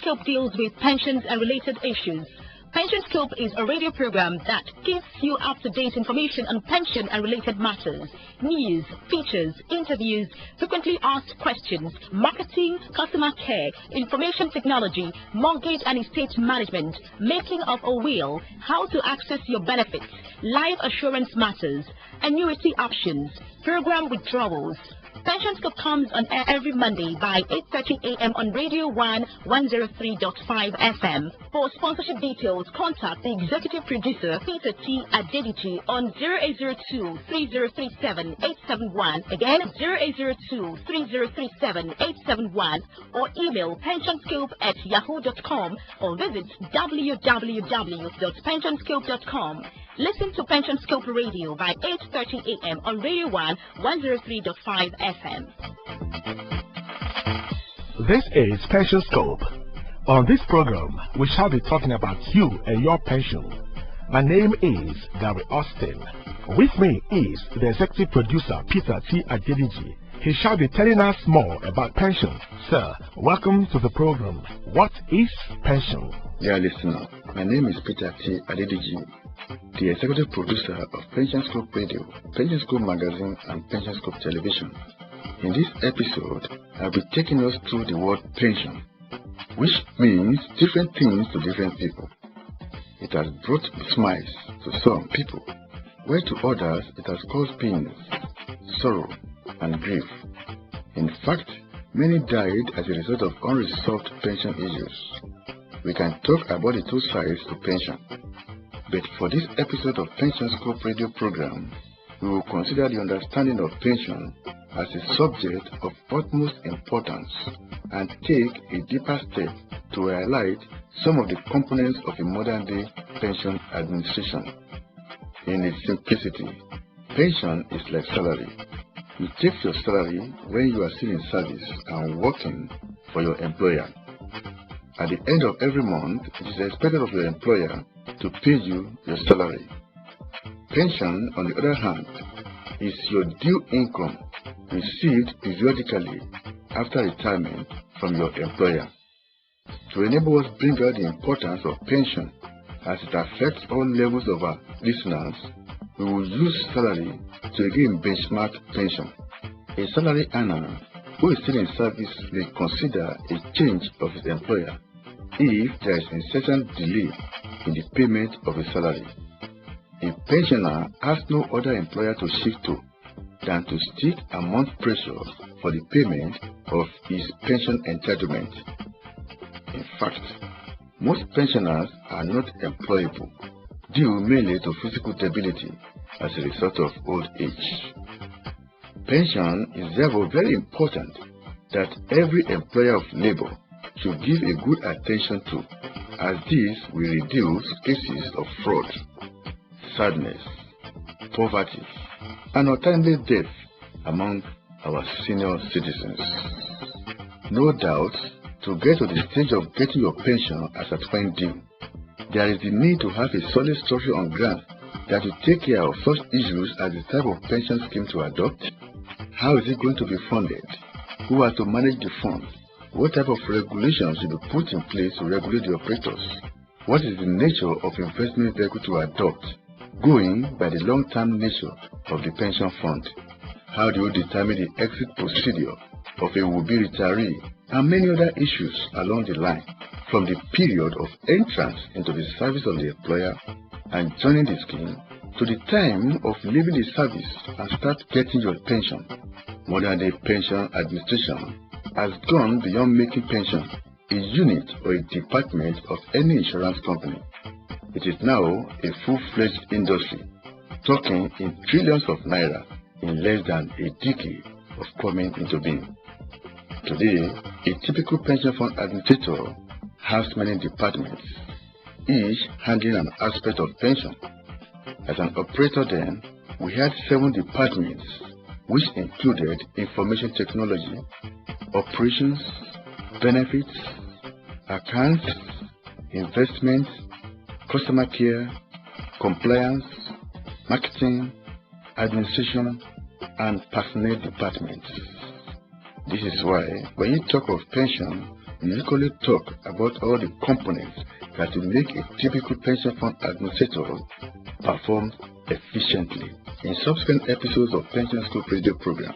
Scope deals with pensions and related issues. Pension Scope is a radio program that gives you up-to-date information on pension and related matters, news, features, interviews, frequently asked questions, marketing, customer care, information technology, mortgage and estate management, making of a will, how to access your benefits, life assurance matters, annuity options, program withdrawals. Pension Scope comes on air every Monday by 8:30 a.m. on Radio 1 103.5 FM. For sponsorship details, contact the executive producer, Peter T. Adediji, on 0802-3037-871. Again, 0802-3037-871, or email pensionscope@yahoo.com, or visit www.pensionscope.com. Listen to Pension Scope Radio by 8:30 a.m. on Radio 1 103.5 FM. This is Pension Scope. On this program, we shall be talking about you and your pension. My name is Gary Austin. With me is the executive producer, Peter T. Adediji. He shall be telling us more about pension. Sir, welcome to the program. What is pension? Dear listener, my name is Peter T. Adediji, the executive producer of Pension Scope Radio, Pension Scope Magazine, and Pension Scope Television. In this episode, I'll be taking us through the word pension, which means different things to different people. It has brought smiles to some people, where to others it has caused pains, sorrow, and grief. In fact, many died as a result of unresolved pension issues. We can talk about the two sides to pension, but for this episode of Pension Scope Radio program, we will consider the understanding of pension as a subject of utmost importance and take a deeper step to highlight some of the components of a modern-day pension administration. In its simplicity, pension is like salary. You take your salary when you are still in service and working for your employer. At the end of every month, it is expected of your employer to pay you your salary. Pension, on the other hand, is your due income received periodically after retirement from your employer. To enable us bring out the importance of pension as it affects all levels of our listeners, we will use salary to again benchmark pension. A salary earner who is still in service may consider a change of his employer if there is incessant delay in the payment of his salary. A pensioner has no other employer to shift to than to stick and mount pressure for the payment of his pension entitlement. In fact, most pensioners are not employable due mainly to physical debility as a result of old age. Pension is therefore very important that every employer of labor should give a good attention to, as this will reduce cases of fraud, sadness, poverty, and untimely death among our senior citizens. No doubt, to get to the stage of getting your pension as at when due, there is the need to have a solid structure on ground that will take care of such issues as the type of pension scheme to adopt, how is it going to be funded, who has to manage the fund, what type of regulations should be put in place to regulate the operators, what is the nature of investment vehicle to adopt, going by the long-term nature of the pension fund, how do you determine the exit procedure of a would-be retiree, and many other issues along the line, from the period of entrance into the service of the employer and joining the scheme to the time of leaving the service and start getting your pension. Modern-day pension administration has gone beyond making pension a unit or a department of any insurance company. It is now a full-fledged industry, talking in trillions of naira in less than a decade of coming into being. Today, a typical pension fund administrator has many departments, each handling an aspect of pension. As an operator then, we had 7 departments, which included information technology, operations, benefits, accounts, investments, customer care, compliance, marketing, administration, and personnel departments. This is why when you talk of pension, we equally talk about all the components that will make a typical pension fund administrator perform efficiently. In subsequent episodes of Pension Scope Radio program,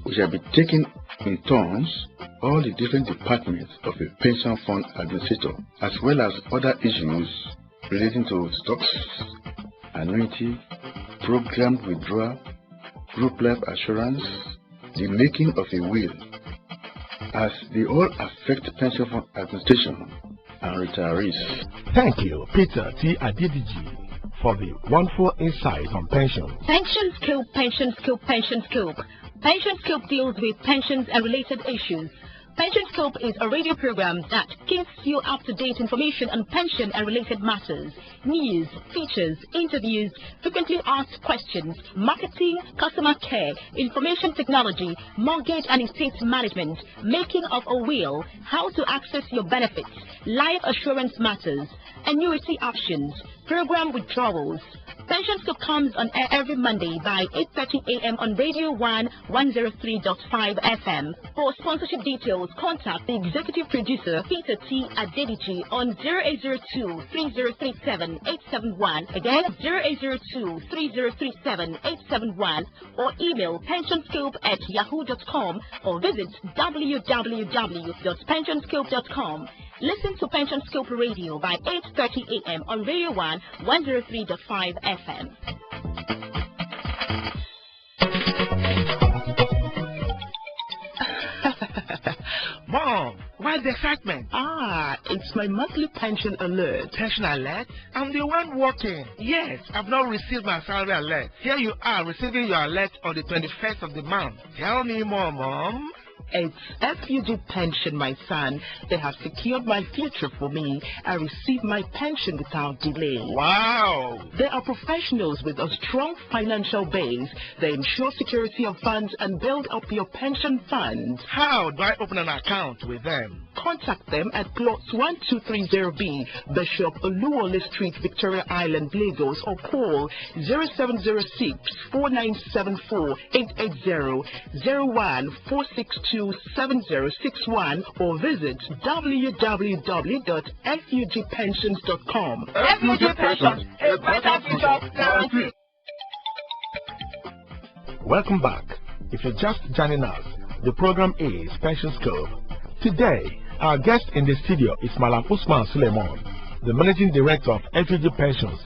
we shall be taking in turns all the different departments of a pension fund administrator, as well as other issues relating to stocks, annuity, program withdrawal, group life assurance, the making of a will, as they all affect pension fund administration and retirees. Thank you, Peter T. Adediji, for the wonderful insight on pensions. Pension Scope, Pension Scope, Pension Scope. Pension Scope deals with pensions and related issues. Pension Scope is a radio program that gives you up-to-date information on pension and related matters, news, features, interviews, frequently asked questions, marketing, customer care, information technology, mortgage and estate management, making of a will, how to access your benefits, life assurance matters, annuity options, program withdrawals. Pension Scope comes on air every Monday by 8:30 a.m. on Radio 1 103.5 FM. For sponsorship details, contact the executive producer Peter T. Adediji on 0802-3037-871. Again, 0802-3037-871, or email pensionscope@yahoo.com, or visit www.pensionscope.com. Listen to Pension Scope Radio by 8:30 a.m. on Radio 1 103.5 FM. Mom, why the excitement? It's my monthly pension alert. Pension alert? I'm the one working. Yes, I've not received my salary alert. Here you are receiving your alert on the 21st of the month. Tell me more, Mom. It's FUG pension, my son. They have secured my future for me. I receive my pension without delay. Wow! They are professionals with a strong financial base. They ensure security of funds and build up your pension fund. How do I open an account with them? Contact them at plots 1230B, Bishop Oluwole Street, Victoria Island, Lagos, or call 0706-4974-880, 01-462-7061, or visit www.fugpensions.com. FUG Pensions, a better future guarantee. Welcome back. If you're just joining us, the program is Pension Scope. Today, our guest in the studio is Malam Usman Suleiman, the Managing Director of FUG Pensions.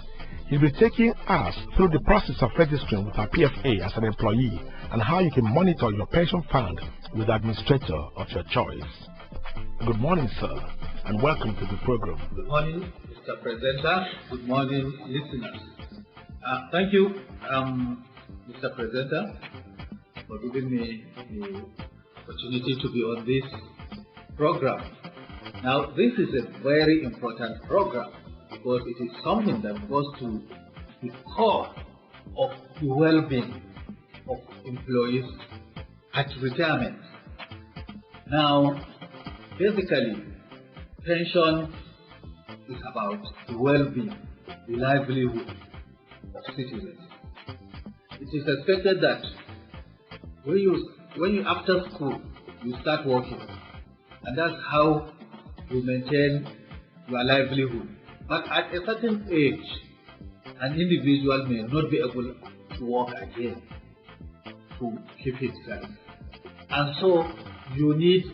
He'll be taking us through the process of registering with our PFA as an employee and how you can monitor your pension fund with the administrator of your choice. Good morning, sir, and welcome to the program. Good morning, Mr. Presenter. Good morning, listeners. Thank you, Mr. Presenter, for giving me the opportunity to be on this program. Now, this is a very important program because it is something that goes to the core of the well-being of employees at retirement. Now, basically, pension is about the well-being, the livelihood of citizens. It is expected that when you after school, you start working, and that's how you maintain your livelihood. But at a certain age, an individual may not be able to work again to keep himself. And so you need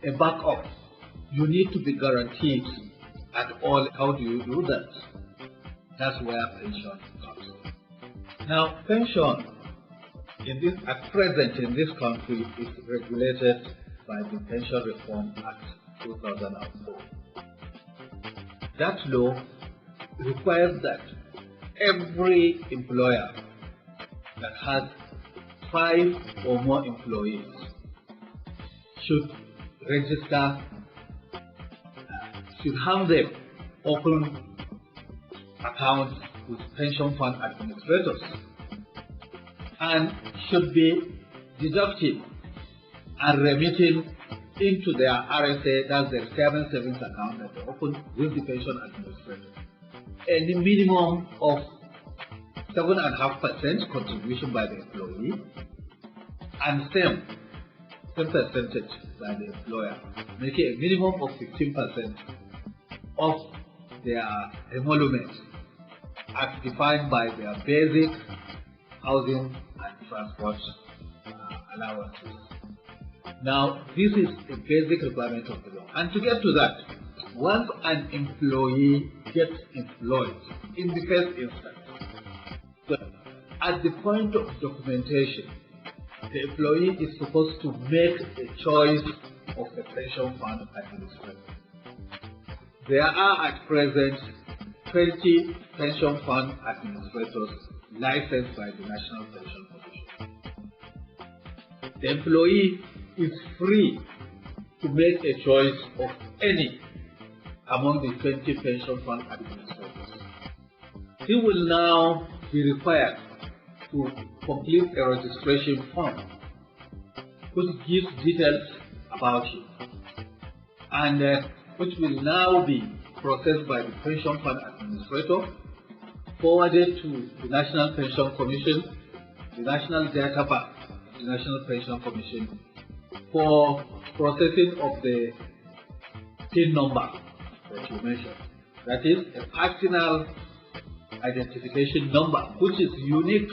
a backup. You need to be guaranteed at all. How do you do that? That's where pension comes in. Now, pension at present in this country is regulated by the Pension Reform Act 2004. That law requires that every employer that has 5 or more employees should register, should have them open accounts with pension fund administrators, and should be deducting and remitting into their RSA, that's their retirement savings account that they open with the pension administrator, a minimum of 7.5% contribution by the employee, and same 10% by the employer, making a minimum of 15% of their emolument as defined by their basic housing and transport allowances. Now, this is a basic requirement of the law. And to get to that, once an employee gets employed in the first instance, at the point of documentation, the employee is supposed to make a choice of a pension fund administrator. There are at present 20 pension fund administrators licensed by the National Pension Commission. The employee is free to make a choice of any among the 20 pension fund administrators. He will now be required to complete a registration form which gives details about him and which will now be processed by the pension fund administrator, forwarded to the National Pension Commission, the National Data Bank, the National Pension Commission, for processing of the PIN number that you mentioned. That is a personal identification number which is unique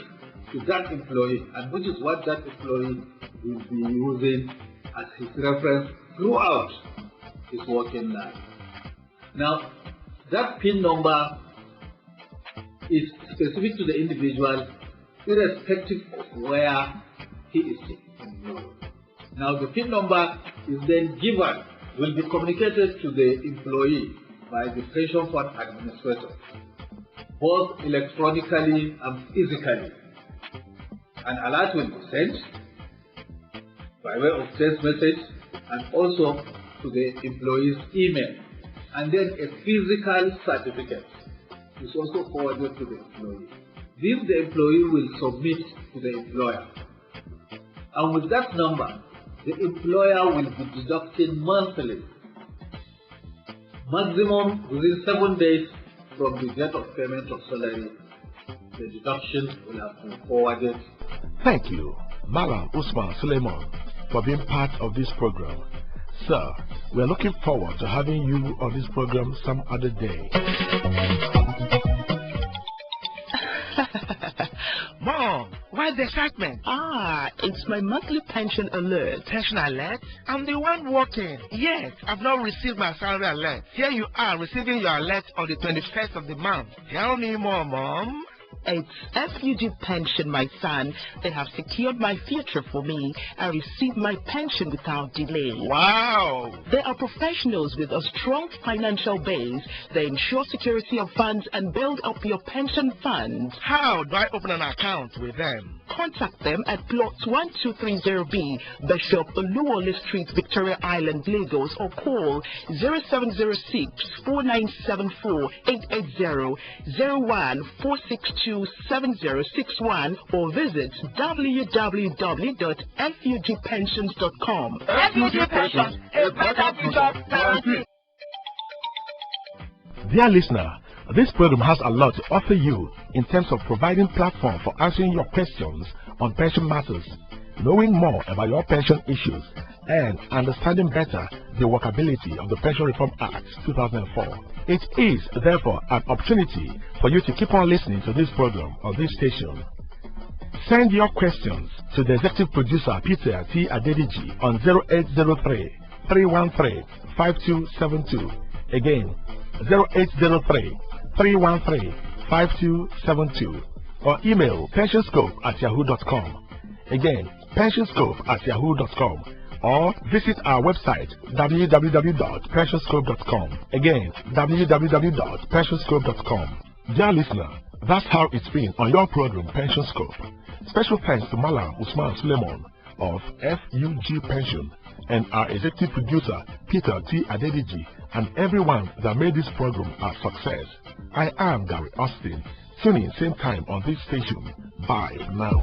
to that employee and which is what that employee will be using as his reference throughout his working life. Now, that PIN number is specific to the individual irrespective of where he is employed. Now, the PIN number is then given, will be communicated to the employee by the pension fund administrator, both electronically and physically. An alert will be sent by way of text message and also to the employee's email. And then a physical certificate is also forwarded to the employee. This the employee will submit to the employer. And with that number, the employer will be deducting monthly, maximum within 7 days from the date of payment of salary. The deduction will have been forwarded. Thank you, Malam Usman Suleiman, for being part of this program. Sir, we are looking forward to having you on this program some other day. Mom, what's the excitement? It's my monthly pension alert. Pension alert? I'm the one working. Yes, I've not received my salary alert. Here you are receiving your alert on the 21st of the month. Tell me more, Mom. It's FUG Pension, my son. They have secured my future for me. I receive my pension without delay. Wow! They are professionals with a strong financial base. They ensure security of funds and build up your pension funds. How do I open an account with them? Contact them at plot 1230B, Bishop Oluwole Street, Victoria Island, Lagos, or call 0706 4974 880 01 4627061 or visit www.fugpensions.com. FUG Pensions, a better future guarantee. Dear listener, this program has a lot to offer you in terms of providing platform for answering your questions on pension matters, knowing more about your pension issues, and understanding better the workability of the Pension Reform Act 2004. It is, therefore, an opportunity for you to keep on listening to this program on this station. Send your questions to the executive producer, Peter T. Adediji, on 0803-313-5272. Again, 0803-313-5272. Or email pensionscope@yahoo.com. Again, pensionscope@yahoo.com. Or visit our website www.pensionscope.com. Again, www.pensionscope.com. Dear listener, that's how it's been on your program Pension Scope. Special thanks to Malam Usman Suleiman of FUG Pension and our executive producer Peter T. Adediji and everyone that made this program a success. I am Gary Austin. Tune in same time on this station. Bye now.